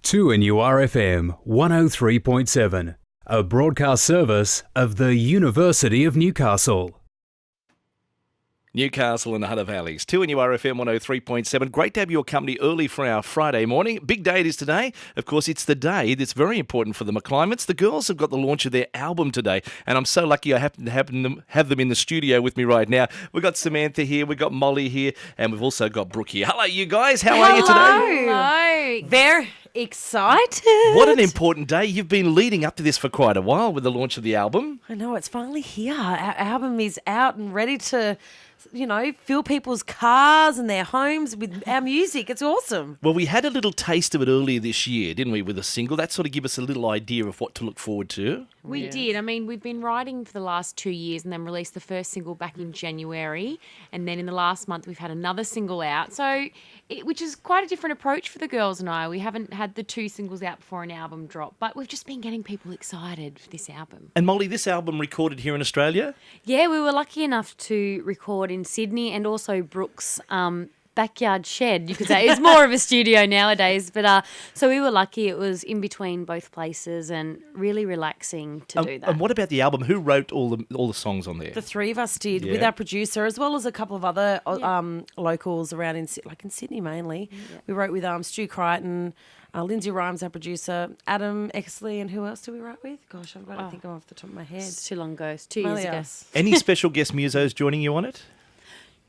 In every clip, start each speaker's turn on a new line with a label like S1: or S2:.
S1: 2NURFM 103.7, a broadcast service of the University of Newcastle.
S2: Newcastle and the Hunter Valleys. 2NURFM 103.7. Great to have your company early for our Friday morning. Big day it is today. Of course, it's the day that's very important for the McClymonts. The girls have got the launch of their album today, and I'm so lucky I happen to have them in the studio with me right now. We've got Samantha here, we've got Molly here, and we've also got Brooke here. Hello, you guys. How are you today?
S3: Hello. Very excited.
S2: What an important day. You've been leading up to this for quite a while with the launch of the album.
S3: I know, it's finally here. Our album is out and ready to, fill people's cars and their homes with our music. It's awesome.
S2: Well, we had a little taste of it earlier this year, didn't we, with a single? That sort of gave us a little idea of what to look forward to.
S4: We did. I mean, we've been writing for the last 2 years and then released the first single back in January. And then in the last month, we've had another single out. Which is quite a different approach for the girls and I. We haven't had the 2 singles out before an album drop, but we've just been getting people excited for this album.
S2: And Molly, this album recorded here in Australia?
S4: Yeah, we were lucky enough to record in Sydney and also Brooke's backyard shed, you could say. It's more of a studio nowadays, but so we were lucky. It was in between both places and really relaxing to do that.
S2: And what about the album? Who wrote all the songs on there?
S3: The three of us did, with our producer, as well as a couple of other locals around in Sydney mainly. Yeah. We wrote with Stu Crichton, Lindsay Rhymes, our producer, Adam Exley, and who else do we write with? Gosh, I don't think I'm off the top of my head.
S4: It's too long ago. It's 2 years ago.
S2: Any special guest musos joining you on it?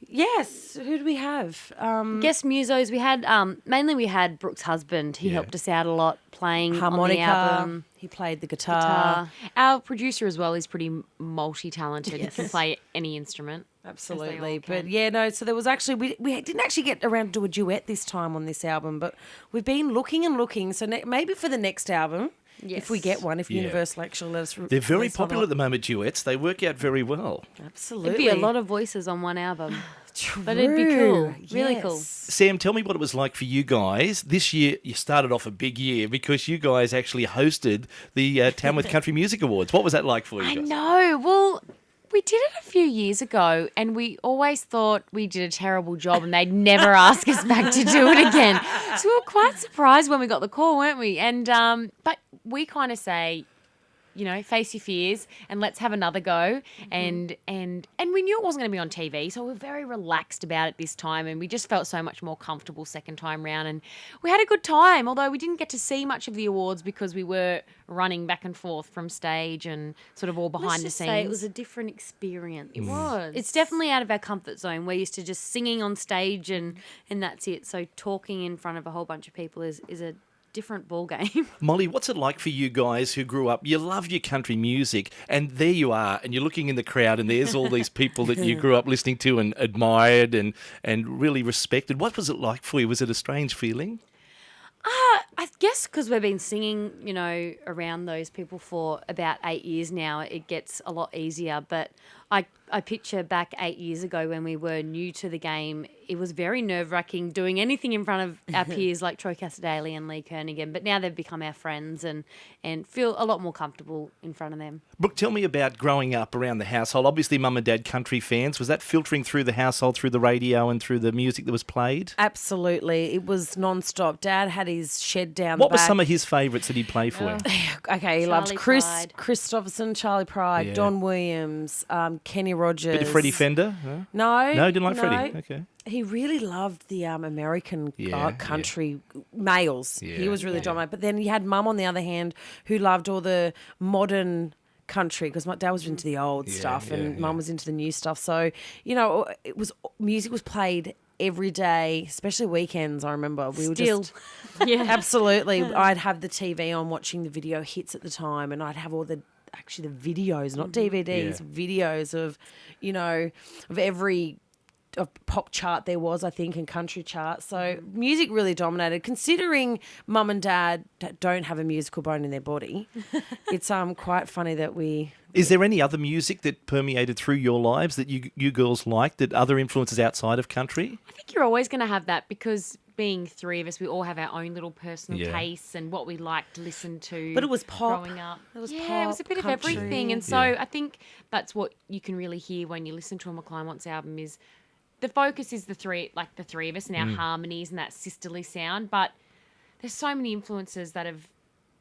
S3: Yes. Who do we have?
S4: Guest musos, we had, mainly we had Brooke's husband. He helped us out a lot playing
S3: harmonica.
S4: On the album.
S3: He played the guitar.
S4: Our producer as well is pretty multi-talented. He can play any instrument.
S3: Absolutely. But so there was actually, we didn't actually get around to do a duet this time on this album, but we've been looking and looking. So maybe for the next album, if we get one, if Universal actually let us
S2: They're very popular at the moment, duets. They work out very well.
S3: Absolutely.
S4: It'd be a lot of voices on one album. True. But it'd be cool. Really cool.
S2: Sam, tell me what it was like for you guys. This year, you started off a big year because you guys actually hosted the Tamworth Country Music Awards. What was that like for you guys?
S4: I know. Well, we did it a few years ago and we always thought we did a terrible job and they'd never ask us back to do it again. So we were quite surprised when we got the call, weren't we? And but we kind of say, face your fears and let's have another go. And we knew it wasn't going to be on TV, so we were very relaxed about it this time and we just felt so much more comfortable second time round. And we had a good time, although we didn't get to see much of the awards because we were running back and forth from stage and sort of all behind the scenes.
S5: It was a different experience.
S4: It was. It's definitely out of our comfort zone. We're used to just singing on stage and that's it. So talking in front of a whole bunch of people is a different ball game.
S2: Molly, what's it like for you guys who grew up? You love your country music, and there you are, and you're looking in the crowd, and there's all these people that you grew up listening to and admired and really respected. What was it like for you? Was it a strange feeling?
S4: I guess because we've been singing, around those people for about 8 years now, it gets a lot easier. But I picture back 8 years ago when we were new to the game, it was very nerve-wracking doing anything in front of our peers like Troy Casadale and Lee Kernaghan. But now they've become our friends and feel a lot more comfortable in front of them.
S2: Brooke, tell me about growing up around the household. Obviously, mum and dad country fans. Was that filtering through the household, through the radio and through the music that was played?
S3: Absolutely. It was non-stop. Dad had his shed down
S2: What
S3: the back.
S2: were some of his favourites that he played for you?
S3: Okay, he loved Chris Christopherson, Charlie Pride, Don Williams, Kenny Rogers.
S2: Bit of Freddie Fender? Huh?
S3: No.
S2: No, didn't like Freddie? Okay.
S3: He really loved the American country males.
S2: Yeah,
S3: he was really dominant. But then you had Mum, on the other hand, who loved all the modern country because my dad was into the old stuff and Mum was into the new stuff. So, music was played every day, especially weekends. I remember we were just absolutely. I'd have the TV on watching the video hits at the time, and I'd have all the videos, not DVDs, videos of of every pop chart there was, I think, and country chart. So music really dominated. Considering Mum and Dad don't have a musical bone in their body, it's quite funny that we.
S2: Is there any other music that permeated through your lives that you girls liked, that other influences outside of country?
S4: I think you're always going to have that because being three of us, we all have our own little personal tastes and what we like to listen to.
S3: But it was pop.
S4: Growing up.
S3: It was
S4: pop,
S3: it
S4: was a bit
S3: country.
S4: of everything. And so I think that's what you can really hear when you listen to a McClymonts album is the focus is the three of us and our harmonies and that sisterly sound. But there's so many influences that have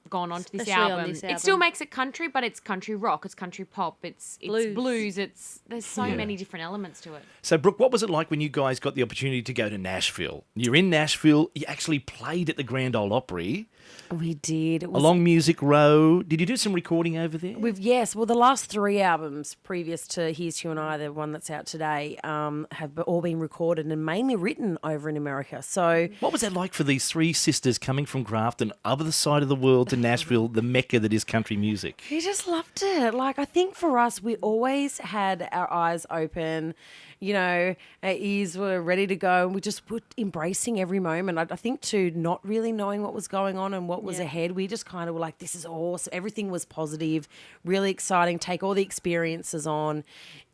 S4: gone onto this
S5: Especially on
S4: album.
S5: this
S4: It still
S5: album.
S4: makes it country, but it's country rock, it's country pop, it's blues. There's so many different elements to it.
S2: So, Brooke, what was it like when you guys got the opportunity to go to Nashville? You're in Nashville. You actually played at the Grand Ole Opry
S3: We did. It was
S2: along Music Row. Did you do some recording over there?
S3: Yes, well, the last 3 albums previous to Here's You and I, the one that's out today, have all been recorded and mainly written over in America. So
S2: What was that like for these 3 sisters coming from Grafton, other side of the world to Nashville, the mecca that is country music?
S3: we just loved it. Like, I think for us, we always had our eyes open, you know, our ears were ready to go, and we just were embracing every moment. I think too, not really knowing what was going on and what was ahead, we just kind of were like, this is awesome. Everything was positive, really exciting, take all the experiences on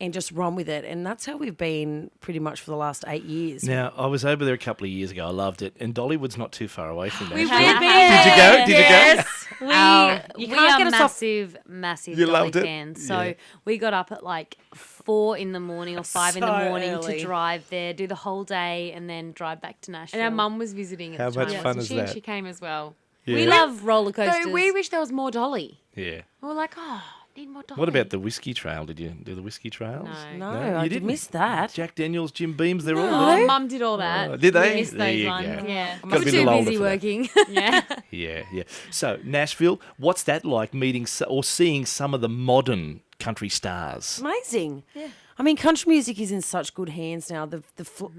S3: and just run with it. And that's how we've been pretty much for the last 8 years.
S2: Now, I was over there a couple of years ago. I loved it. And Dollywood's not too far away from
S4: We've
S2: Nashville.
S4: been
S2: Did you go? Did you go?
S5: Yes,
S3: You
S5: we
S3: can't
S5: are
S3: get us off-
S5: massive
S2: You
S5: Dolly
S2: loved it?
S5: fans. So
S2: Yeah.
S5: we got up at like 4 in the morning or 5 in the
S3: So
S5: morning
S3: early.
S5: to drive there, do the whole day, and then drive back to Nashville.
S4: And our mum was visiting at
S2: How
S4: the time.
S2: much fun
S4: wasn't
S2: is
S4: she?
S2: that?
S4: And she came as well.
S5: We
S2: Yeah.
S5: love roller coasters.
S4: So we wish there was more Dolly.
S2: Yeah.
S4: We were like, need more Dolly.
S2: What about the Whiskey Trail? Did you do the Whiskey Trails?
S4: No.
S3: No,
S2: you
S3: I did
S2: didn't.
S3: miss that.
S2: Jack Daniels, Jim Beams, they're all
S4: Oh,
S2: there.
S4: Mum did all that.
S2: Oh, did they?
S4: We missed
S2: There
S4: those
S2: you
S4: ones.
S2: go.
S4: Yeah.
S2: Gotta
S5: We're
S2: be a
S5: too
S2: little older
S5: busy
S2: for that.
S5: working.
S4: Yeah.
S2: Yeah. So, Nashville, what's that like meeting or seeing some of the modern country stars?
S3: Amazing. Yeah. I mean, country music is in such good hands now.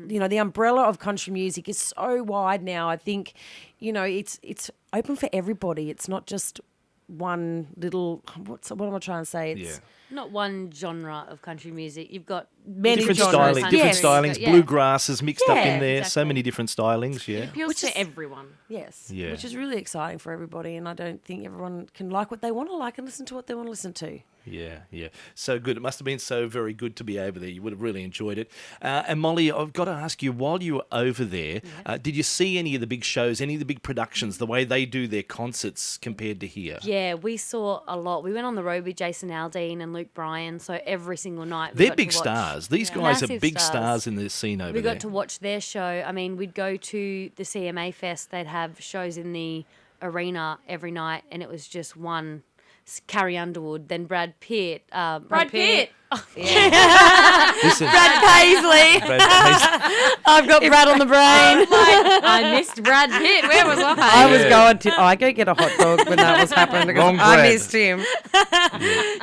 S3: You know, the umbrella of country music is so wide now. I think, you know, it's open for everybody. It's not just one little. What am I trying to say? It's
S5: Not one genre of country music. You've got
S3: many
S2: Different
S3: genres.
S2: styling, different
S3: Yes.
S2: stylings,
S5: Yeah.
S2: bluegrasses mixed up in there. So
S5: exactly.
S2: many different stylings. Yeah.
S4: Appeals
S3: Which
S4: to
S3: is-
S4: everyone.
S3: Yes.
S2: Yeah.
S3: Which is really exciting for everybody, and I don't think everyone can like what they want to like and listen to what they want to listen to.
S2: Yeah. So good. It must have been so very good to be over there. You would have really enjoyed it. And Molly, I've got to ask you, while you were over there, did you see any of the big shows, any of the big productions, the way they do their concerts compared to here?
S5: Yeah, we saw a lot. We went on the road with Jason Aldean and Luke Bryan, so every single night we
S2: They're
S5: got
S2: big
S5: to watch.
S2: stars. These guys are
S5: Massive
S2: big
S5: stars.
S2: stars in the scene over
S5: We
S2: there.
S5: got to watch their show. I mean, we'd go to the CMA Fest. They'd have shows in the arena every night, and it was just one. Carrie Underwood, then Brad Pitt.
S4: Brad Pitt.
S2: Listen,
S5: Paisley.
S2: Brad Paisley-
S5: I've got Brad on the brain.
S4: I missed Brad Pitt. Where was I?
S3: I was going to. I go get a hot dog when that was happening because
S2: Wrong
S3: I
S2: Brad.
S3: missed him.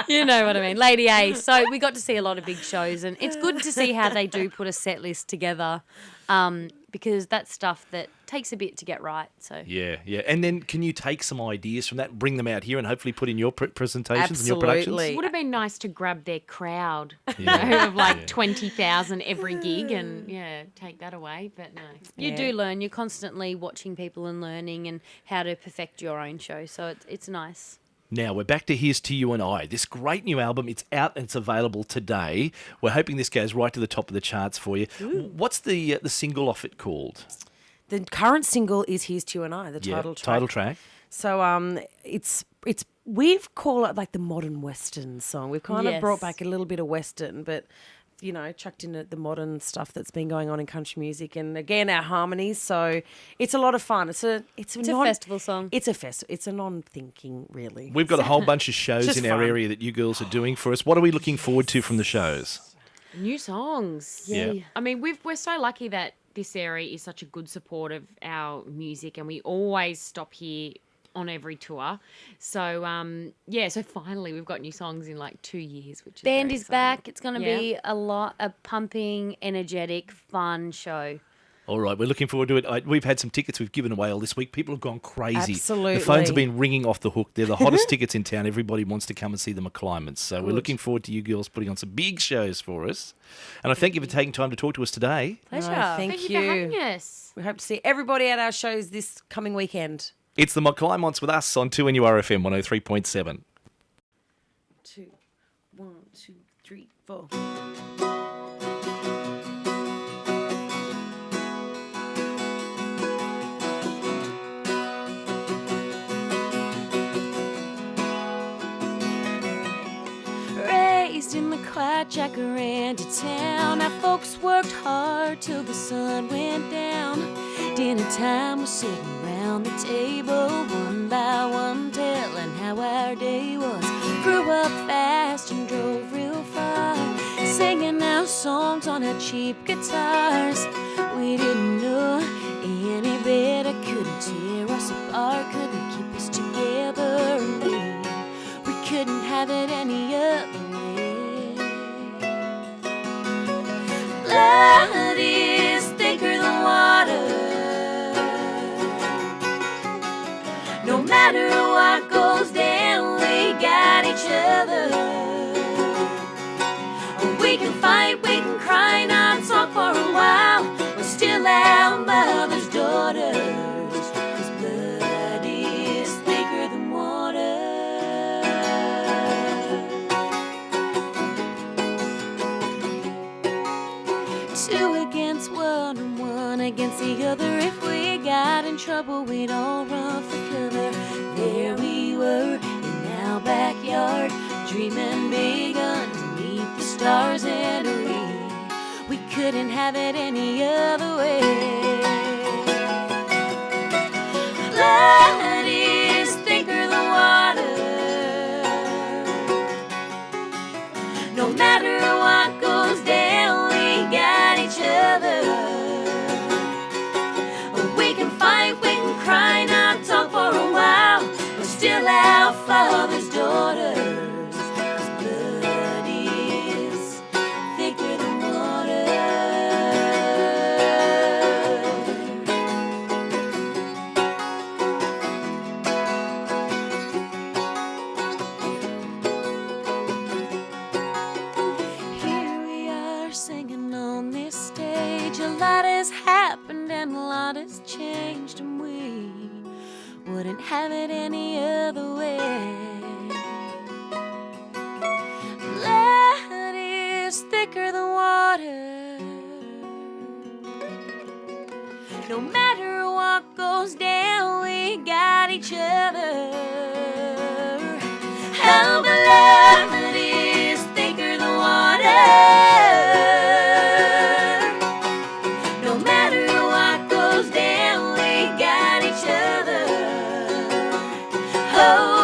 S5: You know what I mean. Lady A. So we got to see a lot of big shows, and it's good to see how they do put a set list together because that's stuff that takes a bit to get right. So
S2: Yeah. And then can you take some ideas from that, bring them out here and hopefully put in your presentations and your productions?
S3: Absolutely.
S4: It would have been nice to grab their crowd,
S2: Yeah.
S4: you know, of like 20,000 every gig and, take that away. But no.
S5: you do learn. You're constantly watching people and learning and how to perfect your own show. So it's nice.
S2: Now, we're back to Here's to You and I. This great new album, it's out and it's available today. We're hoping this goes right to the top of the charts for you. What's the single off it called?
S3: The current single is "Here's to You and I," the title track.
S2: Title track.
S3: So it's we've called it like the modern Western song. We've kind of
S5: Yes.
S3: brought back a little bit of Western, but you know, chucked in the modern stuff that's been going on in country music, and again our harmonies. So it's a lot of fun. It's a
S5: festival song.
S3: It's a It's a non-thinking really.
S2: We've got a whole bunch of shows
S3: Just
S2: in our
S3: fun.
S2: area that you girls are doing for us. What are we looking forward to from the shows?
S4: New songs.
S2: Yeah.
S4: I mean, we're so lucky that this area is such a good support of our music, and we always stop here on every tour. So, so finally we've got new songs in like 2 years, which is
S5: Band
S4: very
S5: is
S4: exciting.
S5: back. It's going to
S4: Yeah.
S5: be a pumping, energetic, fun show.
S2: All right, we're looking forward to it. We've had some tickets we've given away all this week. People have gone crazy.
S3: Absolutely.
S2: The phones have been ringing off the hook. They're the hottest tickets in town. Everybody wants to come and see the McClymonts. So we're looking forward to you girls putting on some big shows for us. And I thank you for taking time to talk to us today.
S5: Pleasure.
S3: Thank
S4: Thank you for having
S3: you.
S4: us.
S3: We hope to see everybody at our shows this coming weekend.
S2: It's the McClymonts with us on 2NURFM 103.7.
S3: 2, 1, 2, 3, 4.
S5: Raised in the quiet jacaranda town, our folks worked hard till the sun went down. dinner time, we're sitting round the table, one by one, telling how our day was. Grew up fast and drove real far, singing our songs on our cheap guitars. We didn't know any better, couldn't tear us apart, couldn't keep us together. We couldn't have it any other way. Blood is thicker than water. No matter what goes down, we got each other. We can fight, we can cry, not talk for a while. We're still our mother's daughters, 'cause blood is thicker than water. Two against one and one against the other. If we got in trouble, we'd all run for cover. There we were in our backyard, dreaming big underneath the stars, and we couldn't have it any other way. Blood is thicker than water. No matter what goes down, we got each other. We can fight, we can cry, not talk for a while. We're still our father's daughters, 'cause blood is thicker than water. Here we are singing on this stage. A lot has happened and a lot has changed, and we wouldn't have it any other way. Blood is thicker than water. No matter what goes down, we got each other. Our blood is thicker than water. No matter what goes down, we got each other. Oh,